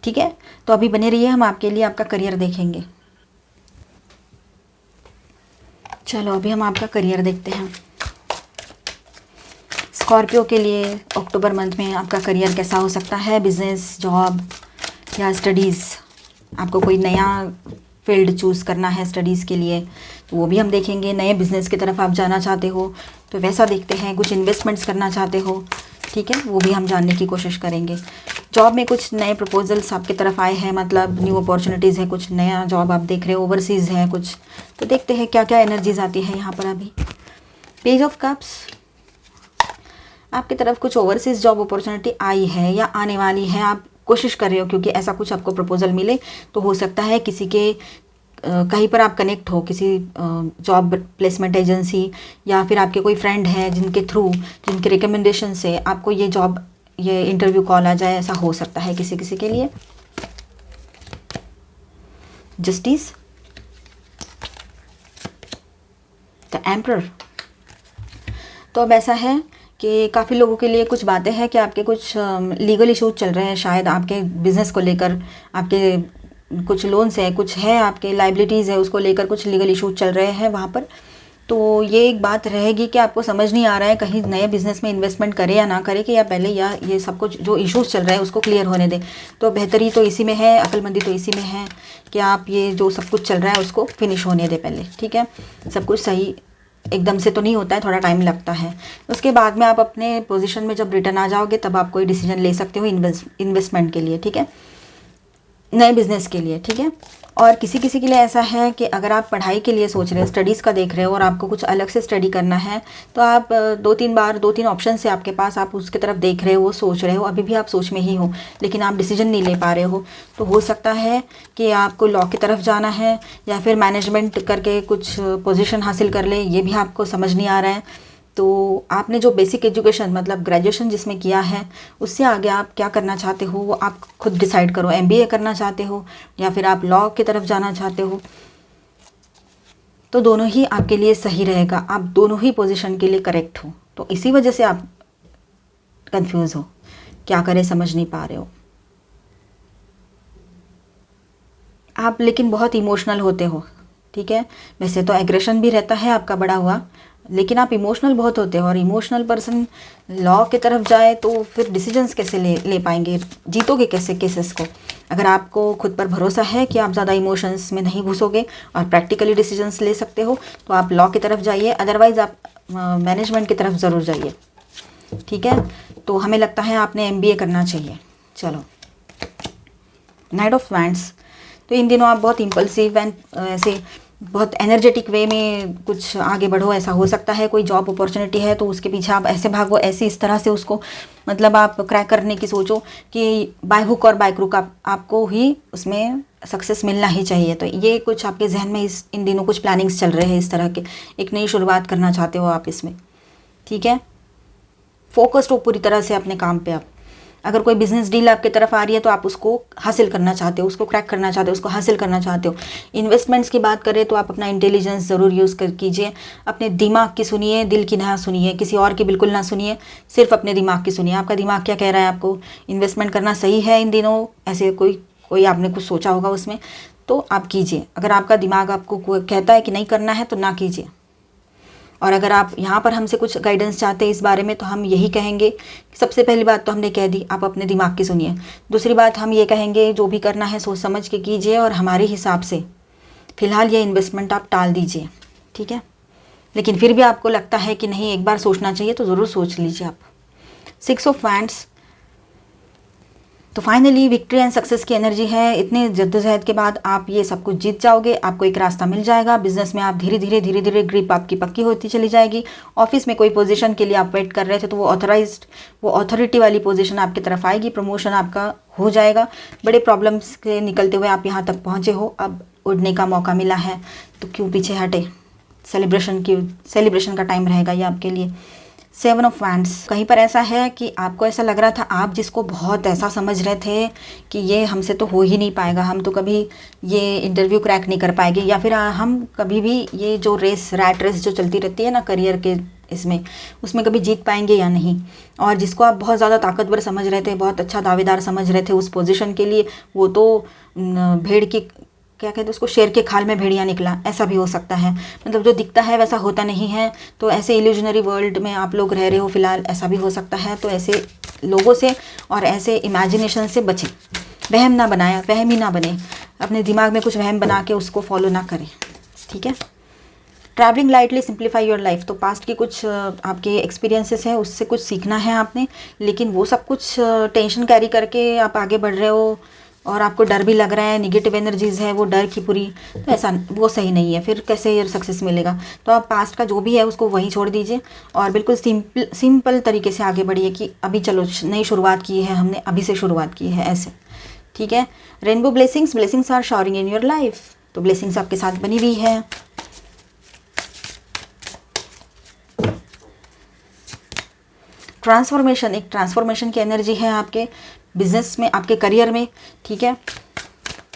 ठीक है। तो अभी बने रहिए, हम आपके लिए आपका करियर देखेंगे। चलो अभी हम आपका करियर देखते हैं। स्कॉर्पियो के लिए अक्टूबर मंथ में आपका करियर कैसा हो सकता है, बिजनेस, जॉब या स्टडीज़। आपको कोई नया फील्ड चूज़ करना है स्टडीज़ के लिए, तो वो भी हम देखेंगे। नए बिज़नेस की तरफ आप जाना चाहते हो तो वैसा देखते हैं। कुछ इन्वेस्टमेंट्स करना चाहते हो, ठीक है, वो भी हम जानने की कोशिश करेंगे। जॉब में कुछ नए प्रपोजल्स आपकी तरफ आए हैं, मतलब न्यू अपॉर्चुनिटीज़ है, कुछ नया जॉब आप देख रहे हो, ओवरसीज़ है कुछ, तो देखते हैं क्या क्या एनर्जीज आती है यहाँ पर। अभी पेज ऑफ कप्स, आपकी तरफ कुछ ओवरसीज़ जॉब अपॉर्चुनिटी आई है या आने वाली है, आप कोशिश कर रहे हो, क्योंकि ऐसा कुछ आपको प्रपोजल मिले तो हो सकता है किसी के कहीं पर आप कनेक्ट हो, किसी जॉब प्लेसमेंट एजेंसी, या फिर आपके कोई फ्रेंड है जिनके थ्रू, जिनके रिकमेंडेशन से आपको ये जॉब, ये इंटरव्यू कॉल आ जाए, ऐसा हो सकता है किसी किसी के लिए। Justice, the emperor. तो अब ऐसा है कि काफ़ी लोगों के लिए कुछ बातें हैं कि आपके कुछ लीगल इशूज चल रहे हैं, शायद आपके बिज़नेस को लेकर, आपके कुछ लोन्स है, कुछ है, आपके लाइबिलिटीज़ है, उसको लेकर कुछ लीगल इशूज चल रहे हैं वहाँ पर। तो ये एक बात रहेगी कि आपको समझ नहीं आ रहा है कहीं नए बिज़नेस में इन्वेस्टमेंट करे या ना करे, कि या पहले या ये सब कुछ जो इश्यूज चल रहा है उसको क्लियर होने दें। तो बेहतरी तो इसी में है, अक्लमंदी तो इसी में है कि आप ये जो सब कुछ चल रहा है उसको फिनिश होने दें पहले, ठीक है। सब कुछ सही एकदम से तो नहीं होता है, थोड़ा टाइम लगता है। उसके बाद में आप अपने पोजीशन में जब रिटर्न आ जाओगे तब आप कोई डिसीजन ले सकते हो इन्वेस्टमेंट के लिए, ठीक है, नए बिज़नेस के लिए, ठीक है। और किसी किसी के लिए ऐसा है कि अगर आप पढ़ाई के लिए सोच रहे हो, स्टडीज़ का देख रहे हो और आपको कुछ अलग से स्टडी करना है, तो आप दो तीन ऑप्शन से आपके पास, आप उसकी तरफ देख रहे हो, सोच रहे हो, अभी भी आप सोच में ही हो, लेकिन आप डिसीजन नहीं ले पा रहे हो। तो हो सकता है कि आपको लॉ की तरफ जाना है या फिर मैनेजमेंट करके कुछ पोजीशन हासिल कर ले, ये भी आपको समझ नहीं आ रहा है। तो आपने जो बेसिक एजुकेशन, मतलब ग्रेजुएशन जिसमें किया है, उससे आगे आप क्या करना चाहते हो वो आप खुद डिसाइड करो। MBA करना चाहते हो या फिर आप लॉ की तरफ जाना चाहते हो, तो दोनों ही आपके लिए सही रहेगा, आप दोनों ही पोजीशन के लिए करेक्ट हो। तो इसी वजह से आप कंफ्यूज हो, क्या करें समझ नहीं पा रहे हो आप, लेकिन बहुत इमोशनल होते हो, ठीक है। वैसे तो एग्रेशन भी रहता है आपका बड़ा हुआ, लेकिन आप इमोशनल बहुत होते हो, और इमोशनल पर्सन लॉ की तरफ जाए तो फिर डिसीजंस कैसे ले पाएंगे, जीतोगे कैसे केसेस को। अगर आपको खुद पर भरोसा है कि आप ज़्यादा इमोशंस में नहीं घुसोगे और प्रैक्टिकली डिसीजंस ले सकते हो, तो आप लॉ की तरफ जाइए, अदरवाइज़ आप मैनेजमेंट की तरफ ज़रूर जाइए, ठीक है। तो हमें लगता है आपने MBA करना चाहिए। चलो, नाइट ऑफ वैंड्स। तो इन दिनों आप बहुत इम्पल्सिव एंड ऐसे बहुत एनर्जेटिक वे में कुछ आगे बढ़ो, ऐसा हो सकता है। कोई जॉब अपॉर्चुनिटी है तो उसके पीछे आप ऐसे भागो, ऐसे इस तरह से उसको, मतलब आप क्रैक करने की सोचो कि बाय हुक और बाय क्रुक आपको ही उसमें सक्सेस मिलना ही चाहिए। तो ये कुछ आपके जहन में इन दिनों कुछ प्लानिंग्स चल रहे हैं इस तरह के, एक नई शुरुआत करना चाहते हो आप इसमें, ठीक है। फोकस्ड हो पूरी तरह से अपने काम पे आप। अगर कोई बिजनेस डील आपकी तरफ आ रही है तो आप उसको हासिल करना चाहते हो, उसको क्रैक करना चाहते हो, उसको हासिल करना चाहते हो। इन्वेस्टमेंट्स की बात करें तो आप अपना इंटेलिजेंस ज़रूर यूज़ कीजिए, अपने दिमाग की सुनिए, दिल की ना सुनिए, किसी और की बिल्कुल ना सुनिए, सिर्फ अपने दिमाग की सुनिए। आपका दिमाग क्या कह रहा है, आपको इन्वेस्टमेंट करना सही है इन दिनों, ऐसे कोई आपने कुछ सोचा होगा उसमें, तो आप कीजिए। अगर आपका दिमाग आपको कहता है कि नहीं करना है तो ना कीजिए। और अगर आप यहाँ पर हमसे कुछ गाइडेंस चाहते हैं इस बारे में, तो हम यही कहेंगे कि सबसे पहली बात तो हमने कह दी, आप अपने दिमाग की सुनिए। दूसरी बात हम ये कहेंगे, जो भी करना है सोच समझ के कीजिए, और हमारे हिसाब से फ़िलहाल ये इन्वेस्टमेंट आप टाल दीजिए, ठीक है। लेकिन फिर भी आपको लगता है कि नहीं, एक बार सोचना चाहिए, तो ज़रूर सोच लीजिए आप। 6 ऑफ वैंड्स, तो फाइनली विक्ट्री एंड सक्सेस की एनर्जी है। इतने जद्दोजहद के बाद आप ये सब कुछ जीत जाओगे, आपको एक रास्ता मिल जाएगा। बिजनेस में आप धीरे धीरे ग्रिप आपकी पक्की होती चली जाएगी। ऑफिस में कोई पोजीशन के लिए आप वेट कर रहे थे तो वो अथॉरिटी वाली पोजीशन आपकी तरफ आएगी, प्रमोशन आपका हो जाएगा। बड़े प्रॉब्लम्स के निकलते हुए आप यहाँ तक पहुँचे हो, अब उड़ने का मौका मिला है तो क्यों पीछे हटे। सेलिब्रेशन का टाइम रहेगा ये आपके लिए। 7 ऑफ वैंड्स, कहीं पर ऐसा है कि आपको ऐसा लग रहा था, आप जिसको बहुत ऐसा समझ रहे थे कि ये हमसे तो हो ही नहीं पाएगा, हम तो कभी ये इंटरव्यू क्रैक नहीं कर पाएंगे, या फिर हम कभी भी ये जो रैट रेस जो चलती रहती है ना करियर के उसमें कभी जीत पाएंगे या नहीं। और जिसको आप बहुत ज़्यादा ताकतवर समझ रहे थे, बहुत अच्छा दावेदार समझ रहे थे उस पोजीशन के लिए, वो तो भेड़ की क्या कहते हैं उसको, शेर के खाल में भेड़िया निकला, ऐसा भी हो सकता है। मतलब जो दिखता है वैसा होता नहीं है। तो ऐसे इल्यूजनरी वर्ल्ड में आप लोग रह रहे हो फिलहाल, ऐसा भी हो सकता है। तो ऐसे लोगों से और ऐसे इमेजिनेशन से बचें, वहम ही ना बने, अपने दिमाग में कुछ वहम बना के उसको फॉलो ना करें, ठीक है। Travelling lightly simplify your life, तो पास्ट की कुछ आपके एक्सपीरियंसेस हैं, उससे कुछ सीखना है आपने, लेकिन वो सब कुछ टेंशन कैरी करके आप आगे बढ़ रहे हो और आपको डर भी लग रहा है, निगेटिव एनर्जीज़ है वो डर की पूरी, तो ऐसा वो सही नहीं है। फिर कैसे ये सक्सेस मिलेगा। तो आप पास्ट का जो भी है उसको वहीं छोड़ दीजिए और बिल्कुल सिंपल तरीके से आगे बढ़िए कि अभी चलो नई शुरुआत की है हमने, अभी से शुरुआत की है, ऐसे, ठीक है। Rainbow blessings are showering in your life, तो ब्लेसिंग्स आपके साथ बनी हुई है। ट्रांसफॉर्मेशन, एक ट्रांसफॉर्मेशन की एनर्जी है आपके बिजनेस में, आपके करियर में, ठीक है।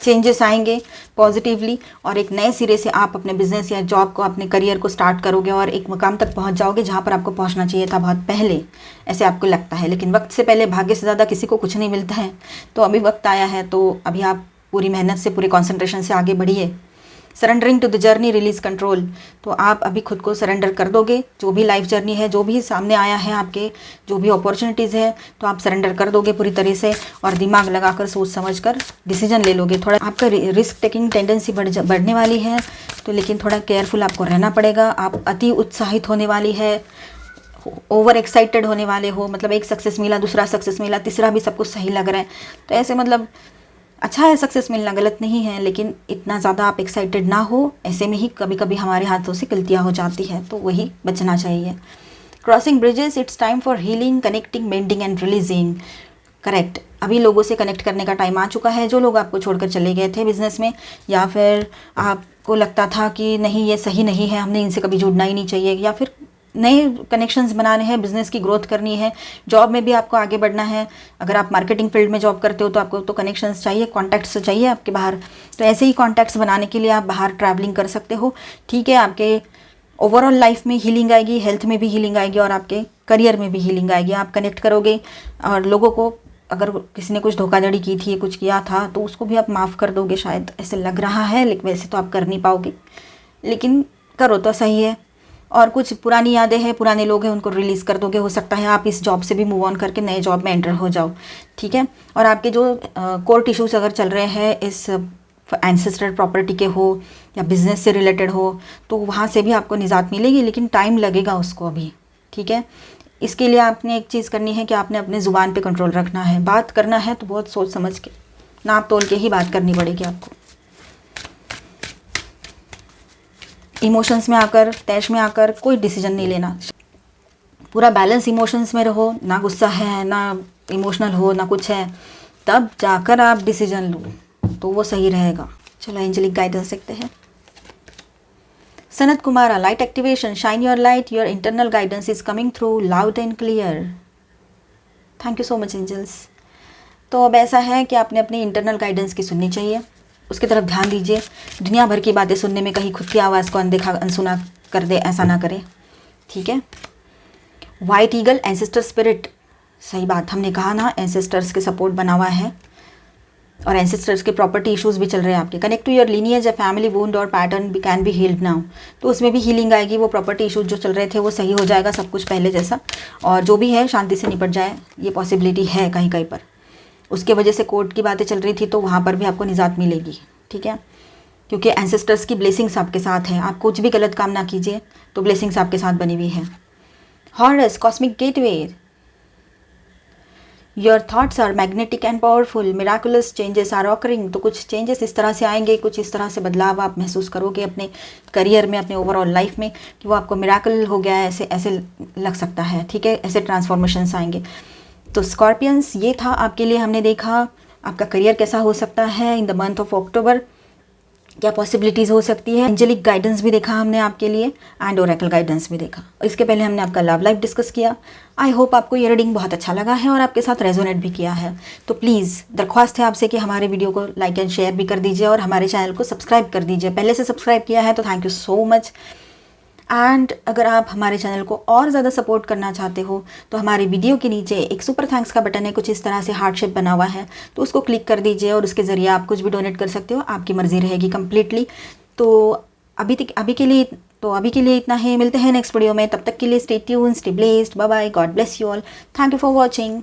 चेंजेस आएंगे पॉजिटिवली और एक नए सिरे से आप अपने बिजनेस या जॉब को, अपने करियर को स्टार्ट करोगे और एक मुकाम तक पहुंच जाओगे जहां पर आपको पहुंचना चाहिए था बहुत पहले, ऐसे आपको लगता है। लेकिन वक्त से पहले भाग्य से ज़्यादा किसी को कुछ नहीं मिलता है, तो अभी वक्त आया है, तो अभी आप पूरी मेहनत से, पूरे कॉन्सेंट्रेशन से आगे बढ़िए। Surrendering to the journey release control, तो आप अभी खुद को सरेंडर कर दोगे। जो भी लाइफ जर्नी है, जो भी सामने आया है आपके, जो भी अपॉर्चुनिटीज़ है, तो आप सरेंडर कर दोगे पूरी तरह से और दिमाग लगाकर सोच समझकर डिसीजन ले लोगे। थोड़ा आपका रिस्क टेकिंग टेंडेंसी बढ़ने वाली है, तो लेकिन थोड़ा केयरफुल आपको रहना पड़ेगा। आप अति उत्साहित होने वाली है, ओवर एक्साइटेड होने वाले हो, मतलब एक सक्सेस मिला, दूसरा सक्सेस मिला, तीसरा भी सब कुछ सही लग रहा है, तो ऐसे मतलब अच्छा है सक्सेस मिलना, गलत नहीं है, लेकिन इतना ज़्यादा आप एक्साइटेड ना हो। ऐसे में ही कभी कभी हमारे हाथों से गलतियाँ हो जाती है, तो वही बचना चाहिए। Crossing bridges, it's time for healing, connecting, mending and releasing. Correct, अभी लोगों से कनेक्ट करने का टाइम आ चुका है। जो लोग आपको छोड़कर चले गए थे बिजनेस में, या फिर आपको लगता था कि नहीं ये सही नहीं है, हमने इनसे कभी जुड़ना ही नहीं चाहिए, या फिर नए कनेक्शंस बनाने हैं, बिज़नेस की ग्रोथ करनी है, जॉब में भी आपको आगे बढ़ना है। अगर आप मार्केटिंग फील्ड में जॉब करते हो तो आपको तो कनेक्शंस चाहिए, कॉन्टैक्ट्स चाहिए आपके बाहर। तो ऐसे ही कॉन्टैक्ट्स बनाने के लिए आप बाहर ट्रैवलिंग कर सकते हो, ठीक है। आपके ओवरऑल लाइफ में हीलिंग आएगी, हेल्थ में भी हीलिंग आएगी और आपके करियर में भी हीलिंग आएगी। आप कनेक्ट करोगे और लोगों को, अगर किसी ने कुछ धोखाधड़ी की थी, कुछ किया था, तो उसको भी आप माफ़ कर दोगे, शायद ऐसे लग रहा है, लेकिन वैसे तो आप कर नहीं पाओगे, लेकिन करो तो सही है। और कुछ पुरानी यादें हैं, पुराने लोग हैं, उनको रिलीज़ कर दोगे। हो सकता है आप इस जॉब से भी मूव ऑन करके नए जॉब में एंटर हो जाओ, ठीक है। और आपके जो कोर्ट इश्यूज़ अगर चल रहे हैं इस एंसेस्टर प्रॉपर्टी के हो या बिजनेस से रिलेटेड हो, तो वहाँ से भी आपको निजात मिलेगी, लेकिन टाइम लगेगा उसको अभी, ठीक है। इसके लिए आपने एक चीज़ करनी है कि आपने अपने ज़ुबान पे कंट्रोल रखना है। बात करना है तो बहुत सोच समझ के, नाप तोल के ही बात करनी पड़ेगी आपको। इमोशंस में आकर, तैश में आकर कोई डिसीजन नहीं लेना। पूरा बैलेंस इमोशंस में रहो, ना गुस्सा है, ना इमोशनल हो, ना कुछ है, तब जाकर आप डिसीजन लो, तो वो सही रहेगा। चलो एंजेलिक गाइडेंस देखते हैं। Sanat Kumara, light activation, shine your light, your internal guidance is coming through loud and clear. Thank you so much angels. तो अब ऐसा है कि आपने अपनी इंटरनल गाइडेंस की सुननी चाहिए, उसकी तरफ ध्यान दीजिए। दुनिया भर की बातें सुनने में कहीं खुद की आवाज़ को अनदेखा अनसुना कर दे, ऐसा ना करें, ठीक है। वाइट ईगल, एंसेस्टर स्पिरिट, सही बात, हमने कहा ना एंसेस्टर्स के सपोर्ट बना हुआ है और एंसेस्टर्स के प्रॉपर्टी इश्यूज़ भी चल रहे हैं आपके। Connect to your lineage, a family wound और pattern can be healed now, तो उसमें भी हीलिंग आएगी। वो प्रॉपर्टी इश्यूज जो चल रहे थे वो सही हो जाएगा, सब कुछ पहले जैसा, और जो भी है शांति से निपट जाए, ये पॉसिबिलिटी है कहीं कहीं पर। उसके वजह से कोर्ट की बातें चल रही थी, तो वहाँ पर भी आपको निजात मिलेगी, ठीक है, क्योंकि एंसेस्टर्स की ब्लेसिंग्स आपके साथ हैं। आप कुछ भी गलत काम ना कीजिए तो ब्लेसिंग्स आपके साथ बनी हुई है। Horse, cosmic gateway, your thoughts are magnetic and powerful, miraculous changes are occurring. तो कुछ चेंजेस इस तरह से आएंगे, कुछ इस तरह से बदलाव आप महसूस करोगे अपने करियर में, अपने ओवरऑल लाइफ में, कि वो आपको मिराकल हो गया है, ऐसे ऐसे लग सकता है, ठीक है, ऐसे ट्रांसफॉर्मेशंस आएंगे। तो स्कॉर्पियंस, ये था आपके लिए, हमने देखा आपका करियर कैसा हो सकता है इन द मंथ ऑफ अक्टूबर, क्या पॉसिबिलिटीज़ हो सकती है। एंजेलिक गाइडेंस भी देखा हमने आपके लिए एंड ओरेकल गाइडेंस भी देखा। इसके पहले हमने आपका लव लाइफ डिस्कस किया। आई होप आपको ये रीडिंग बहुत अच्छा लगा है और आपके साथ रेजोनेट भी किया है। तो प्लीज़ दरख्वास्त है आपसे कि हमारे वीडियो को लाइक एंड शेयर भी कर दीजिए और हमारे चैनल को सब्सक्राइब कर दीजिए। पहले से सब्सक्राइब किया है तो thank you so much. And अगर आप हमारे चैनल को और ज़्यादा सपोर्ट करना चाहते हो तो हमारे वीडियो के नीचे एक सुपर थैंक्स का बटन है, कुछ इस तरह से हार्ट शेप बना हुआ है, तो उसको क्लिक कर दीजिए और उसके ज़रिए आप कुछ भी डोनेट कर सकते हो, आपकी मर्ज़ी रहेगी कम्प्लीटली। तो अभी के लिए इतना ही। मिलते हैं नेक्स्ट वीडियो में, तब तक के लिए stay tuned, stay blessed, bye bye, God bless you all, thank you for watching.